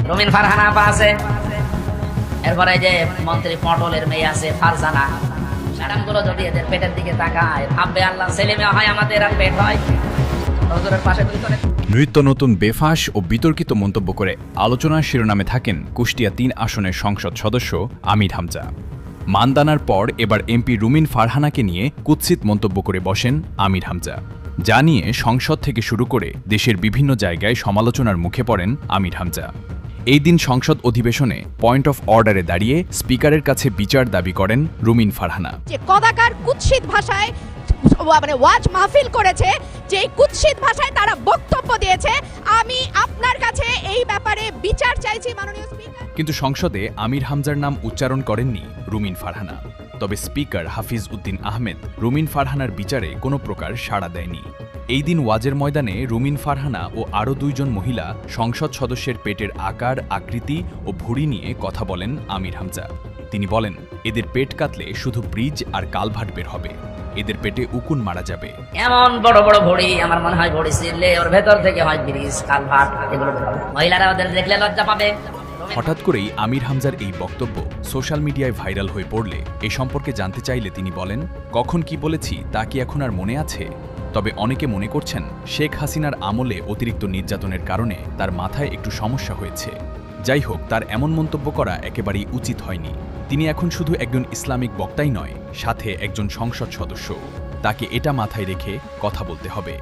রুমিন ফারহানা আপা আছে, এরপরে যে মন্ত্রী পটলের মেয়ে আছে ফারজানা। ম্যাডামগুলো যদি এদের পেটের দিকে তাকায় ভাববে আল্লাহ ছেলে মেয়ে হয় আমাদের আর পেট হয়। হুজুরের পাশে দুই করে নিত্য নতুন বেফাঁস ও বিতর্কিত মন্তব্য করে আলোচনার শিরোনামে থাকেন কুষ্টিয়া ৩ আসনের সংসদ সদস্য আমির হামজা। মানদানার পর এবার এমপি রুমিন ফারহানাকে নিয়ে কুৎসিত মন্তব্য করে বসেন আমির হামজা, যা নিয়ে সংসদ থেকে শুরু করে দেশের বিভিন্ন জায়গায় সমালোচনার মুখে পড়েন আমির হামজা। এই দিন সংসদ অধিবেশনে পয়েন্ট অফ অর্ডারে দাঁড়িয়ে স্পিকারের কাছে বিচার দাবি করেন রুমিন ফারহানা। যে কদাকার কুৎসিত ভাষায় ওয়াজ মাহফিল করেছে, যে কুৎসিত ভাষায় তারা বক্তব্য দিয়েছে, আমি আপনার কাছে এই ব্যাপারে বিচার চাইছি মাননীয় স্পিকার। কিন্তু সংসদে আমির হামজার নাম উচ্চারণ করেননি রুমিন ফারহানা। তবে স্পিকার হাফিজ উদ্দিন আহমেদ রুমিন ফারহানার বিচারে কোনো প্রকার সাড়া দেয়নি। এই দিন ওয়াজের ময়দানে রুমিন ফারহানা ও আরও 2 জন মহিলা সংসদ সদস্যের পেটের আকার, আকৃতি ও ভুঁড়ি নিয়ে কথা বলেন আমির হামজা। তিনি বলেন, এদের পেট কাটলে শুধু ব্রিজ আর কালভার্ট বের হবে, এদের পেটে উকুন মারা যাবে। এমন বড় বড় ভড়ি, আমার মনে হয় ভড়ি ছিললে ওর ভেতর থেকে হয় ব্রিজ কালভার্ট এগুলো বের হবে। মহিলারা ওদের দেখলে লজ্জা পাবে। হঠাৎ করেই আমির হামজার এই বক্তব্য সোশ্যাল মিডিয়ায় ভাইরাল হয়ে পড়লে এ সম্পর্কে জানতে চাইলে তিনি বলেন, কখন কি বলেছি তা কি এখন আর মনে আছে? তবে অনেকে মনে করছেন শেখ হাসিনার আমলে অতিরিক্ত নির্যাতনের কারণে তার মাথায় একটু সমস্যা হয়েছে। যাই হোক, তার এমন মন্তব্য করা একেবারেই উচিত হয়নি। তিনি এখন শুধু একজন ইসলামিক বক্তাই নয়, সাথে একজন সংসদ সদস্য। তাকে এটা মাথায় রেখে কথা বলতে হবে।